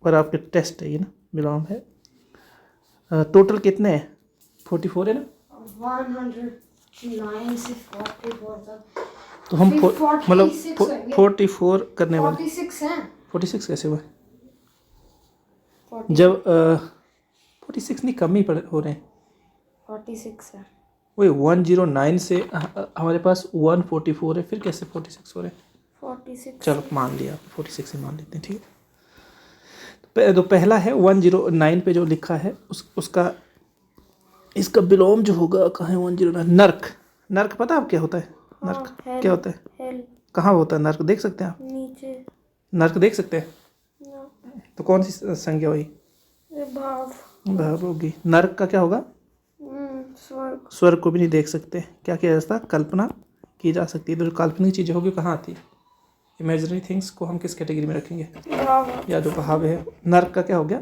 और आपके टेस्ट है ये ना, विलोम है। टोटल कितने हैं? 44 है ना? 109 से 44 तक तो हम फिर मतलब 46 होंगे। 44 करने वाले। 46 हैं। 46 कैसे हुआ? 46 जब 46 नहीं, कम ही हो रहे हैं। 46 है। वही 109 से हमारे पास 144 है, फिर कैसे 46 हो रहे हैं? 46 चलो मान लिया, 46 ही मान लेते हैं, ठीक है। तो पहला है 109 पे जो लिखा है उसका इसका विलोम जो होगा कहाँ है? 109 नर्क। नर्क पता है आप क्या होता है? नर्क हाँ, क्या होता है? हेल कहाँ होता है नर्क? देख सकते हैं आप? नीचे नर्क देख सकते हैं? ना, तो कौन सी संज्ञा हुई? भाव भाव होगी। नर्क का क्या होगा? स्वर्ग। स्वर्ग को भी नहीं देख सकते। क्या किया जा सकता? कल्पना की जा सकती है। तो जो काल्पनिक चीज़ें होगी कहाँ आती है? इमेजिनरी थिंग्स को हम किस कैटेगरी में रखेंगे? भाव या जो भाव है। नर्क का क्या हो गया?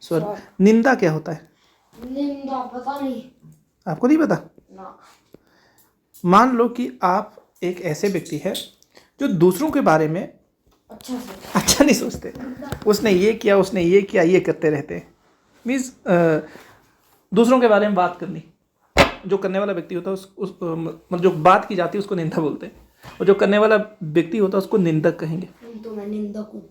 स्वर्ग। निंदा क्या होता है? निंदा पता नहीं आपको नहीं पता? ना। मान लो कि आप एक ऐसे व्यक्ति है जो दूसरों के बारे में अच्छा नहीं सोचते। उसने ये किया, उसने ये किया, ये करते रहते हैं। मीन्स दूसरों के बारे में बात करनी, जो करने वाला व्यक्ति होता है मतलब जो बात की जाती है उसको निंदा बोलते हैं, और जो करने वाला व्यक्ति होता है उसको निंदक कहेंगे। तो मैं निंदक हूँ।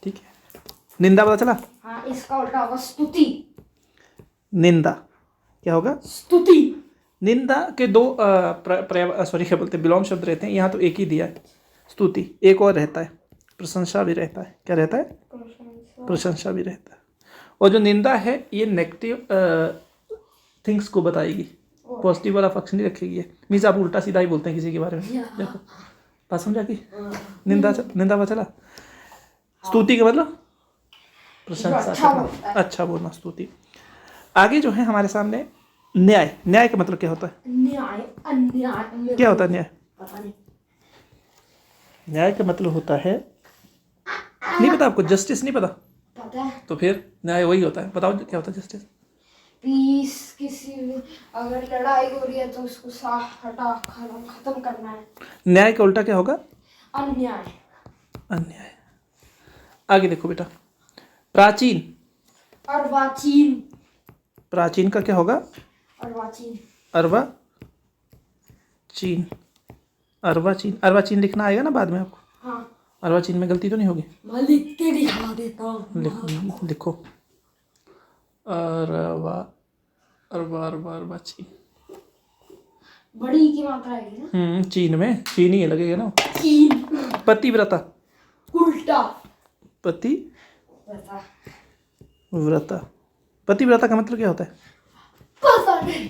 ठीक है, निंदा पता चला? हाँ, इसका उल्टा होगा स्तुति। निंदा क्या होगा? स्तुति। निंदा के दो सॉरी क्या बोलते हैं, विलोम शब्द रहते हैं। यहाँ तो एक ही दिया है, स्तुति। एक और रहता है, प्रशंसा भी रहता है। क्या रहता है? प्रशंसा भी रहता है। और जो निंदा है ये नेगेटिव थिंग्स को बताएगी, पॉजिटिव वाला पक्ष नहीं रखेगी। मीन्स आप उल्टा सीधा ही बोलते हैं किसी के बारे में। देखो बात समझा कि निंदा पता चला? स्तुति का मतलब प्रशंसा करना, अच्छा बोलना, स्तुति। आगे जो है हमारे सामने न्याय। न्याय का मतलब क्या होता है? न्याय अन्याय क्या होता है न्याय? पता नहीं। न्याय का मतलब होता है, नहीं पता आपको? जस्टिस नहीं पता? पता है। तो फिर न्याय वही होता है। बताओ क्या होता है जस्टिस? पीस, किसी अगर लड़ाई हो रही है तो उसको साफ खत्म करना है। न्याय का उल्टा क्या होगा? अन्याय। अन्याय। आगे देखो बेटा, प्राचीन। अर्वाचीन। प्राचीन का क्या होगा? अर्वाचीन। अर्वाचीन। अर्वाचीन। अर्वाचीन लिखना आएगा ना बाद में आपको? हाँ, अर्वाचीन में गलती तो नहीं होगी? मैं लिख के दिखा देता हूँ। लिखो अर्वाचीन। बड़ी की मात्रा आएगी ना? चीन में चीन ही लगेगा ना। चीन। पतिव्रता। उल्टा। पतिव्रता। पतिव्रता का मतलब क्या होता है? पता नहीं।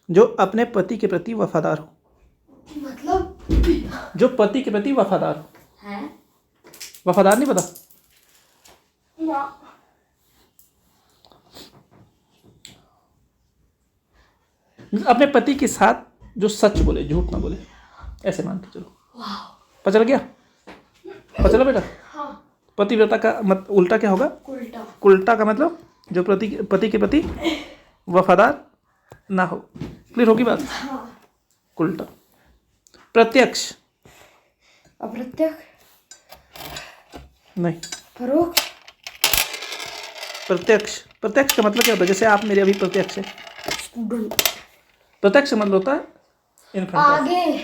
जो अपने पति के प्रति वफादार हो। मतलब जो पति के प्रति वफादार हो। है? वफादार नहीं पता? ना। अपने पति के साथ जो सच बोले, झूठ ना बोले, ऐसे मान के चलो। पता चल गया? पता चला बेटा? हाँ। पतिव्रता का उल्टा क्या होगा? उल्टा। उल्टा का मतलब जो पति के प्रति वफादार ना हो। क्लियर होगी बात? हाँ। उल्टा। प्रत्यक्ष। अप्रत्यक्ष। नहीं, परोक्ष। प्रत्यक्ष। प्रत्यक्ष का मतलब क्या होता है? जैसे आप मेरे अभी प्रत्यक्ष है। स्टूडेंट। प्रत्यक्ष मतलब होता है इन फ्रंट, आगे,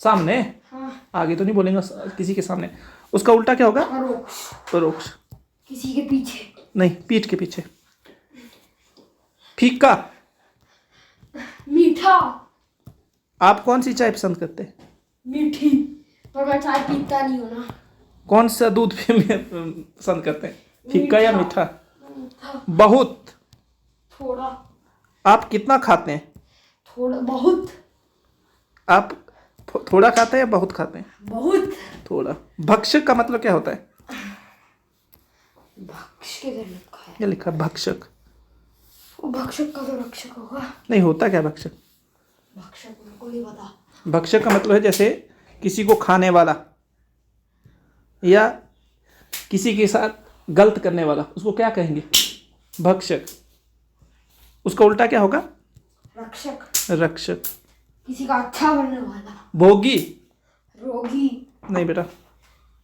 सामने। हाँ। आगे तो नहीं बोलेंगे किसी के सामने। उसका उल्टा क्या होगा? परोक्ष। परोक्ष। किसी के पीछे नहीं, पीठ के पीछे। फीका। मीठा। आप कौन सी चाय पसंद करते हैं? मीठी। पर मैं चाय पीता नहीं हूँ ना। कौन सा दूध पसंद करते हैं, फीका या मीठा? बहुत। थोड़ा। आप कितना खाते हैं? थोड़ा बहुत। आप थोड़ा खाते हैं या बहुत खाते हैं? बहुत। थोड़ा। भक्षक का मतलब क्या होता है? भक्ष के घर लिखा है। क्या लिखा है? भक्षक। भक्षक का तो रक्षक होगा। नहीं, होता क्या भक्षक? भक्षक मेरे को नहीं पता। भक्षक का मतलब है जैसे किसी को खाने वाला या किसी के साथ गलत करने वाला, उसको क्या कहेंगे? भक्षक। उसका उल्टा क्या होगा? रक्षक। रक्षक। किसी का अच्छा बनने वाला। भोगी। रोगी। नहीं बेटा।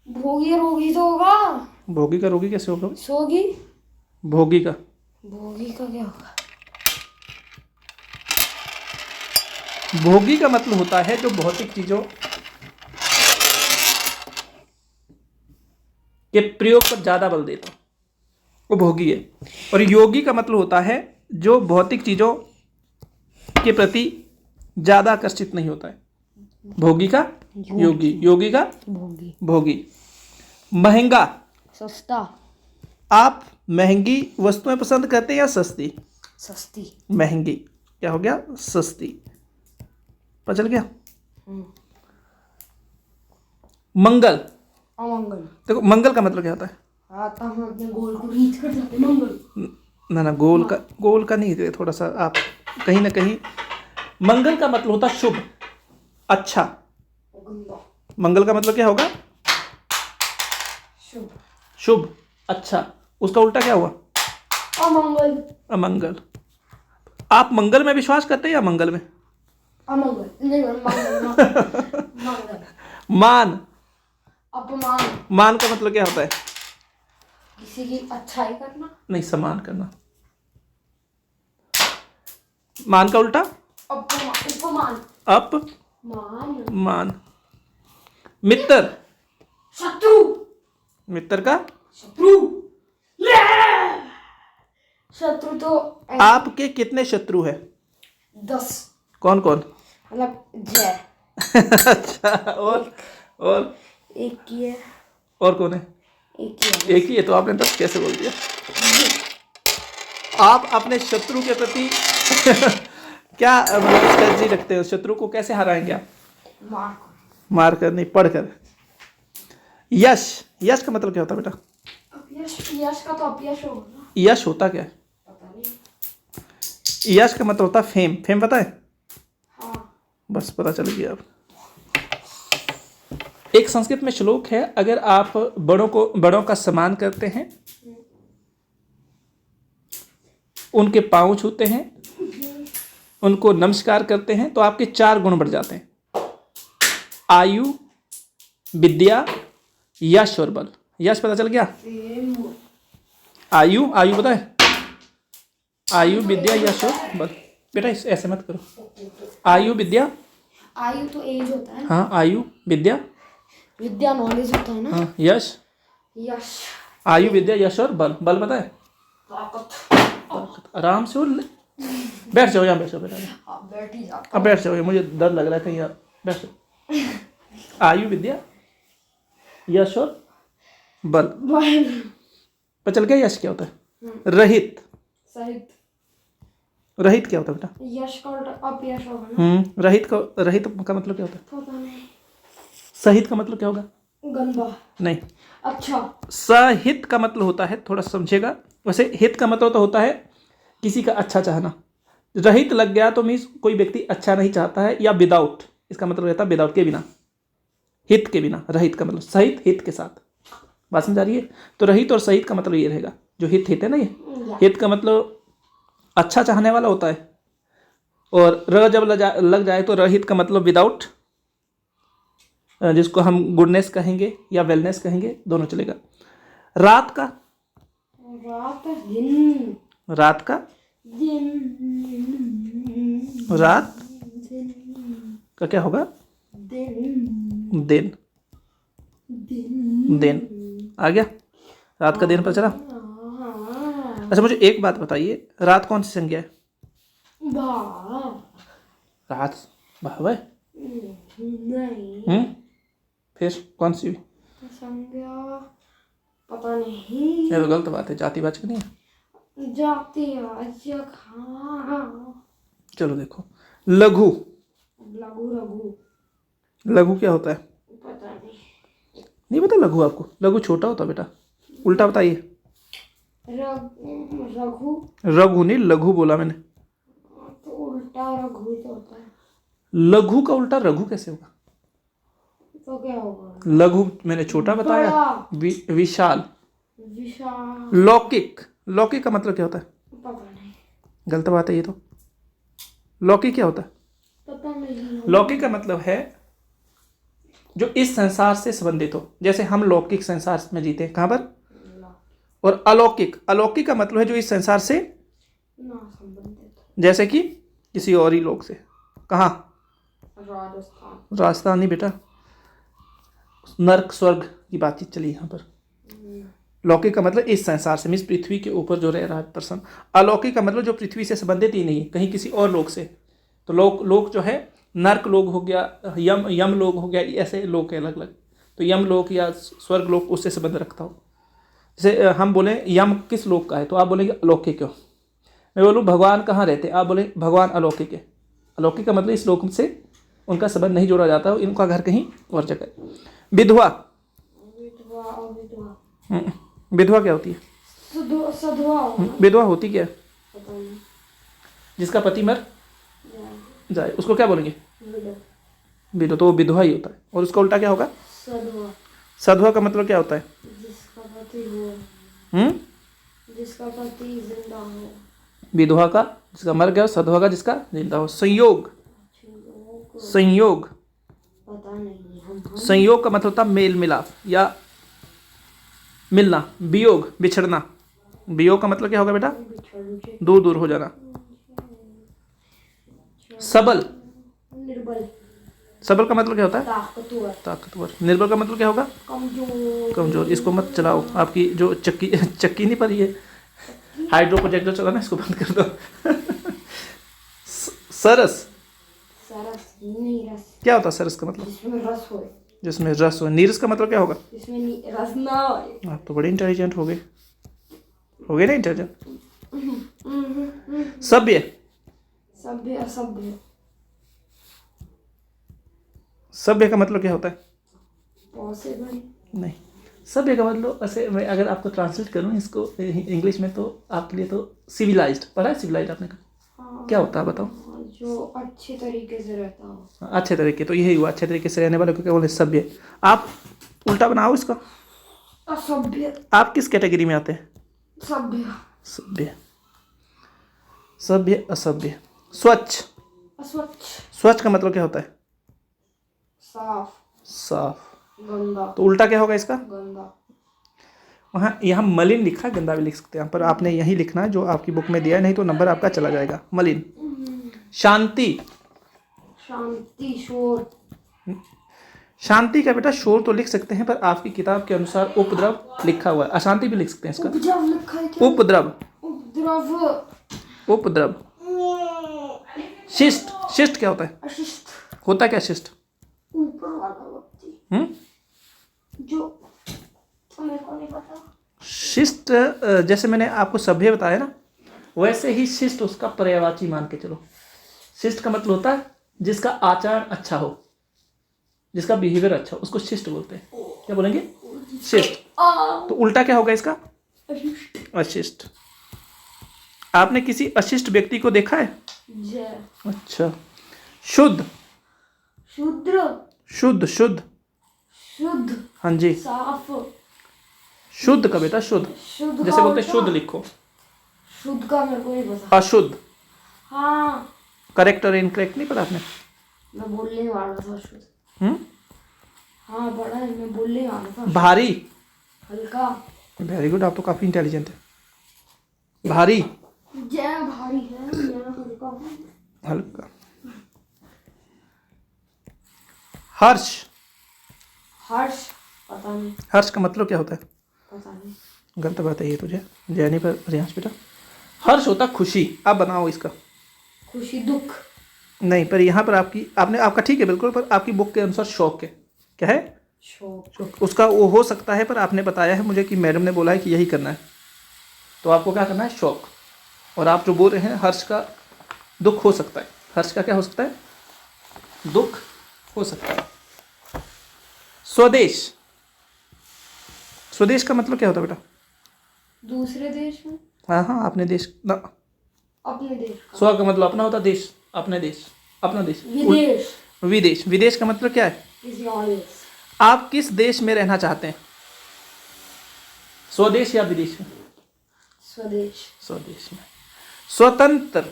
भोगी रोगी तो होगा। भोगी का रोगी कैसे होगा? सोगी। भोगी का भोगी का क्या होगा? भोगी का मतलब होता है जो भौतिक चीजों के प्रयोग पर ज्यादा बल देता, वो भोगी है। और योगी का मतलब होता है जो भौतिक चीजों के प्रति ज्यादा आकर्षित नहीं होता है। भोगी का योगी, योगी का भोगी। भोगी। महंगा, सस्ता। आप महंगी वस्तुएं पसंद करते हैं या सस्ती? सस्ती। महंगी क्या हो गया? सस्ती। पता चल गया? मंगल, अमंगल। देखो मंगल का मतलब क्या होता है? आता हम अपने गोल को रीच कर जाते मंगल। ना गोल का नहीं दे, थोड़ा सा आप कहीं ना कहीं। मंगल का मतलब होता है शुभ, अच्छा। मंगल का मतलब क्या होगा? शुभ। शुभ, अच्छा। उसका उल्टा क्या हुआ? अमंगल। अमंगल। आप मंगल में विश्वास करते हैं या मंगल में? अमंगल नहीं, मंगल। मंगल। मान, अपमान। मान का मतलब क्या होता है? किसी की अच्छाई करना। नहीं, सम्मान करना। मान का उल्टा? उपमान। मान। मित्र, शत्रु। मित्र का शत्रु। शत्रु तो आपके कितने शत्रु है? 10। कौन कौन? मतलब जय। अच्छा, और एक ही है। और कौन है? एक ही है। एक ही है, तो आपने तब कैसे बोल दिया? आप अपने शत्रु के प्रति क्या मतलब स्ट्रेटजी रखते हो? शत्रु को कैसे हराएंगे आप? मार कर नहीं, पढ़ कर। यश, यश का मतलब क्या होता है बेटा? यश का तो अपयश होगा ना। यश होता क्या है? पता नहीं। यश का मतलब होता है फेम। फेम पता है? हाँ। बस पता चल गया अब। एक संस्कृत में श्लोक है, अगर आप बड़ों का सम्मान करते हैं, उनके पांव छूते हैं, उनको नमस्कार करते हैं, तो आपके 4 गुण बढ़ जाते हैं। आयु, विद्या, यश और बल। यश पता चल गया? आयु, आयु पता है? आयु, विद्या, यश और बल। बेटा ऐसे मत करो। आयु, विद्या। आयु तो एज होता है। हाँ, आयु, विद्या। विद्या नॉलेज होता है ना। हाँ, यश। यश। आयु, विद्या, यश और बल। बल पता है? ताकत। आराम से बैठ जाओ, यहाँ बैठ जाओ बेटा। आप बैठ ही जाओ। अब बैठ जाओ, मुझे डर लग रहा है कहीं। आप बैठ जाओ। आयु, विद्या, यश और बल। पता चल गया यश क्या होता है? रहित। सहित। रहित क्या होता है बेटा? यश का उल्टा अपयश होगा ना। रहित का मतलब क्या होता है? पता नहीं। सहित का मतलब क्या होगा? गंदा। नहीं। अच्छा। सहित का मतलब होता है, थोड़ा समझेगा, वैसे हित का मतलब तो होता है किसी का अच्छा चाहना। रहित लग गया तो मीन्स कोई व्यक्ति अच्छा नहीं चाहता है, या विदाउट, इसका मतलब रहता है विदाउट, के बिना, हित के बिना। रहित का मतलब सहित, हित के साथ। बात समझ आ रही है? तो रहित और सहित का मतलब ये रहेगा, जो हित है ना, ये हित का मतलब अच्छा चाहने वाला होता है, और र जब लग जाए तो रहित का मतलब विदाउट, जिसको हम गुडनेस कहेंगे या वेलनेस कहेंगे, दोनों चलेगा। रात का, दिन। रात का, दिन। रात का क्या होगा? दिन। दिन। दिन आ गया? रात का दिन पता चला? अच्छा, मुझे एक बात बताइए, रात कौन सी संज्ञा है? रात भाव है? नहीं। फिर कौन सी? संज्ञा पता नहीं। ये तो गलत बात है, जातिवाचक नहीं है। जातिवाचक। चलो देखो, लघु। लघु। लघु। लघु क्या होता है? पता नहीं। नहीं पता लघु आपको? लघु छोटा होता है बेटा, उल्टा बताइए। रघु। रघु नहीं, लघु बोला मैंने। तो उल्टा रघु तो होता है। लघु का उल्टा रघु कैसे होगा? तो क्या होगा? लघु मैंने छोटा बताया। विशाल। विशाल। लौकिक। लौकिक का मतलब क्या होता है? पता नहीं। गलत बात है ये तो। लौकिक क्या होता है? पता नहीं। लौकिक का मतलब है जो इस संसार से संबंधित हो। जैसे हम लौकिक संसार में जीते हैं, कहाँ पर? और अलौकिक, अलौकिक का मतलब है जो इस संसार से ना संबंधित। जैसे कि किसी और ही लोग से। कहाँ? राजस्थान। राजस्थान नहीं बेटा, नर्क स्वर्ग की बातचीत चली यहाँ पर। लौकिक का मतलब इस संसार से, मीन्स पृथ्वी के ऊपर जो रह रहा है पर्सन। अलौकिक का मतलब जो पृथ्वी से संबंधित ही नहीं है, कहीं किसी और लोक से। तो लोक जो है नर्क लोक हो गया, यम लोक हो गया, ऐसे लोक है अलग अलग। तो यम लोक या स्वर्ग लोक उससे संबंध रखता हो। जैसे हम बोले यम किस लोक का है, तो आप बोलेंगे अलौकिक हो। मैं बोलूँ भगवान कहाँ रहते हैं, आप बोले भगवान अलौकिक है। अलौकिक का मतलब इस लोक से उनका संबंध नहीं जोड़ा जाता है, इनका घर कहीं और जगह है। विधवा, विधवा क्या होती है? विधवा होती क्या है? जिसका पति मर जाए उसको क्या बोलेंगे? विधवा। तो वो विधवा ही होता है। और उसका उल्टा क्या होगा? सधवा। सधवा का मतलब क्या होता है? जिसका पति हो, जिसका पति जिंदा हो। विधवा का जिसका मर गया, सधवा का जिसका जिंदा हो। संयोग, संयोग, पता नहीं हम। संयोग का मतलब होता है मेल मिलाप या मिलना। वियोग बिछड़ना। वियोग का मतलब क्या होगा बेटा? दूर दूर हो जाना। सबल, निर्बल। सबल का मतलब क्या होता है? ताकतवर। ताकतवर। निर्बल का मतलब क्या होगा? कमजोर। कमजोर। इसको मत चलाओ, आपकी जो चक्की नहीं पर ये हाइड्रो प्रोजेक्टर चलाना, इसको बंद कर दो। सरस, सरस नहीं, रस। क्या होता है सरस का मतलब? जिसमें रस हो। जिसमें रस हो। नीरस का मतलब क्या होगा? जिसमें रस ना हो। आप तो बड़े इंटेलिजेंट हो गए ना इंटेलिजेंट। सभ्य, सभ्य असभ्य। सभ्य का मतलब क्या होता है? पॉसिबल नहीं, सभ्य का मतलब ऐसे मैं अगर आपको ट्रांसलेट करूँ इसको इंग्लिश में, तो आपके लिए तो सिविलाइज्ड। पढ़ा है सिविलाइज्ड आपने? क्या होता है बताओ? जो अच्छे तरीके से रहता हो। अच्छे तरीके, तो यही हुआ, अच्छे तरीके से रहने वाले को क्या बोले? सभ्य। आप उल्टा बनाओ इसका। असभ्य। आप किस कैटेगरी में आते हैं? सभ्य। सभ्य, सभ्य असभ्य। स्वच्छ, अस्वच्छ। स्वच्छ का मतलब क्या होता है? साफ। साफ। गंदा। तो उल्टा क्या होगा इसका? गंदा। वहाँ यहाँ मलिन लिखा है, गंदा भी लिख सकते हैं, पर आपने यही लिखना है जो आपकी बुक में दिया है, नहीं तो नंबर आपका चला जाएगा। मलिन। शांति, शांति। शोर। शांति का बेटा शोर तो लिख सकते हैं, पर आपकी किताब के अनुसार उपद्रव लिखा हुआ है, अशांति भी लिख सकते हैं इसका। उपद्रव लिखा है क्या? उपद्रव, उपद्रव। उपद्रव। शिष्ट, शिष्ट क्या होता है? अशिष्ट। होता क्या शिष्ट? ऊपर वाला व्यक्ति जो मेरे को नहीं पता। शिष्ट जैसे मैंने आपको सभ्य बताया ना, वैसे ही शिष्ट उसका पर्यायवाची मान के चलो। शिष्ट का मतलब होता है जिसका आचरण अच्छा हो, जिसका बिहेवियर अच्छा हो, उसको शिष्ट बोलते हैं। क्या बोलेंगे? शिष्ट। तो उल्टा क्या होगा इसका? अशिष्ट। आपने किसी अशिष्ट व्यक्ति को देखा है? अच्छा। शुद्ध, शूद्र। शुद्ध, शुद्ध, शुद्ध। हाँ जी। साफ। शुद्ध का बेटा शुद्ध, शुद्ध जैसे बोलते हैं शुद्ध लिखो। शुद्ध का मेरे को नहीं पता। अशुद्ध। हाँ, करेक्ट और इनकरेक्ट नहीं पढ़ा आपने? मैं बोलने वाला था शुद्ध। हाँ पढ़ा है, मैं बोलने वाला था। भारी, हल्का। वेरी गुड, आप तो काफी इंटेलिजेंट है। भारी, जय भारी है, मैं हल्का हूँ। हल्का। हर्ष, हर्ष। पता नहीं। हर्ष का मतलब क्या होता है? पता नहीं। गलत बात है ये तुझे, जैनी पर रियांश बेटा। हर्ष होता खुशी। आप बनाओ इसका। खुशी। दुख। नहीं, पर यहाँ पर आपने आपका ठीक है बिल्कुल, पर आपकी बुक के अनुसार शौक है। क्या है? शौक। उसका वो हो सकता है, पर आपने बताया है मुझे कि मैडम ने बोला है कि यही करना है, तो आपको क्या करना है? शौक। और आप जो बोल रहे हैं हर्ष का दुख हो सकता है। हर्ष का क्या हो सकता है? दुख हो सकता है। स्वदेश, स्वदेश का मतलब क्या होता है बेटा? दूसरे देश में। हाँ हाँ, अपने देश ना। अपने देश का। स्व का मतलब अपना होता है, देश अपने देश, अपना देश। विदेश। विदेश, विदेश का मतलब क्या है? किसी और देश। आप किस देश में रहना चाहते हैं? स्वदेश या विदेश में? स्वदेश। स्वदेश में। स्वतंत्र,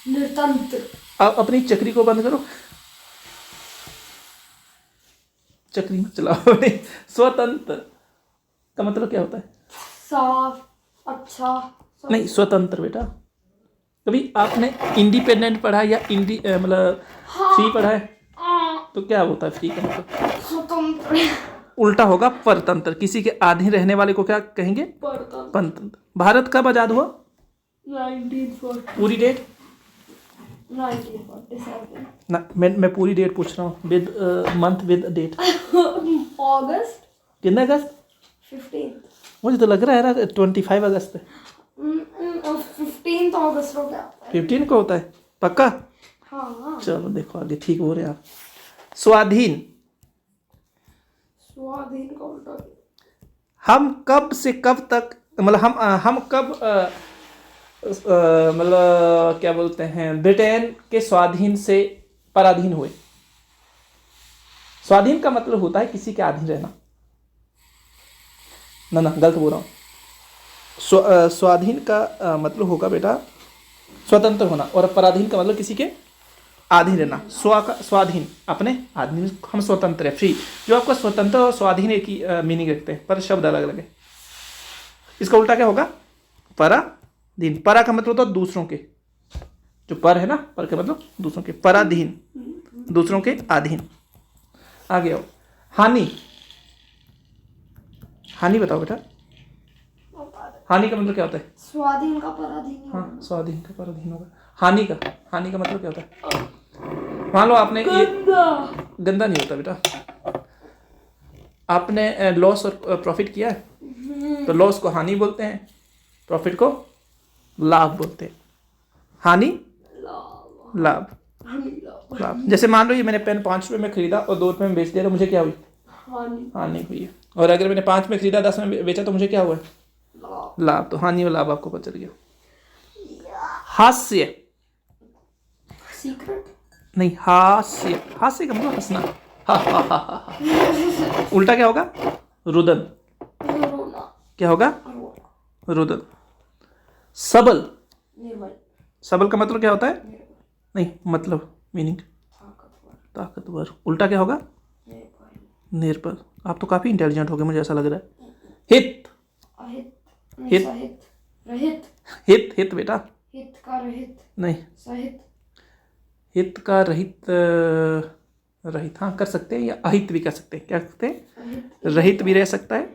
निरतंत्र। आप अपनी चक्री को बंद करो, चक्री मत चलाओ। स्वतंत्र का मतलब क्या होता है? साफ, अच्छा, सब। नहीं, स्वतंत्र बेटा। कभी आपने इंडिपेंडेंट पढ़ा है या मतलब फ्री पढ़ा है? तो क्या होता है फ्री का मतलब? स्वतंत्र। उल्टा होगा परतंत्र। किसी के अधीन रहने वाले को क्या कहेंगे? परतंत्र। भारत कब आजाद हुआ? 1940। पूरी डेट 1947। ना, मैं पूरी डेट पूछ रहा हूँ, विद मंथ विद डेट। अगस्त कितने अगस्त? 15। मुझे तो लग रहा है यार 25 अगस्त है। 15 अगस्त को क्या होता है? 15 को होता है पक्का? हाँ। चलो देखो आगे ठीक हो रहे हैं आप। स्वाधीन। स्वाधीन का उल्टा। हम कब से कब तक, मतलब हम कब मतलब क्या बोलते हैं, ब्रिटेन के स्वाधीन से पराधीन हुए? स्वाधीन का मतलब होता है किसी के अधीन रहना। ना गलत बोल रहा हूँ। स्वाधीन का मतलब होगा बेटा स्वतंत्र होना, और पराधीन का मतलब किसी के अधीन रहना। स्वाधीन अपने आदमी, हम स्वतंत्र है, फ्री। जो आपका स्वतंत्र और स्वाधीन एक ही मीनिंग रखते हैं, पर शब्द अलग अलग है। इसका उल्टा क्या होगा? पराधीन। परा का मतलब होता है दूसरों के, जो पर है ना, पर का मतलब दूसरों के। पराधीन दूसरों के अधीन। आगे आओ। हानि। हानि बताओ बेटा। हानि का मतलब क्या होता है? स्वाधीन का पराधीन। हाँ, स्वाधीन का पराधीन होगा। हानि का मतलब क्या होता है? मान लो आपने ये गंदा नहीं होता बेटा। आपने लॉस और प्रॉफिट किया है, तो लॉस को हानि बोलते हैं, प्रॉफिट को लाभ बोलते हैं। हानि लाभ। लाभ। जैसे मान लो ये मैंने पेन 5 रुपये में खरीदा और 2 रुपये में बेच दिया, तो मुझे क्या हुई? हानि हुई है। और अगर मैंने 5 में खरीदा 10 में बेचा, तो मुझे क्या हुआ? लाभ। तो हानि और लाभ आपको पता चल गया। हास्य। सीक्रेट नहीं, हास्य। हास्य का मतलब हंसना। हा हा हा हा। उल्टा क्या होगा? रुदन। क्या होगा? रुदन। सबल। सबल का मतलब क्या होता है? नहीं, मतलब मीनिंग ताकतवर। उल्टा क्या होगा? निर्बल। आप तो काफी इंटेलिजेंट हो गए, मुझे ऐसा लग रहा है। हित। हित हित हित बेटा। हित का रहित। नहीं, सहित। हित का रहित। रहित हाँ कर सकते हैं, या अहित भी कर सकते हैं। क्या सकते हैं? रहित भी रह सकता है,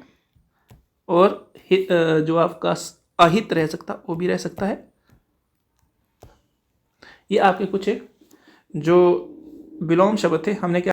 और हित जो आपका अहित रह सकता, वो भी रह सकता है। ये आपके कुछ एक जो विलोम शब्द थे, हमने क्या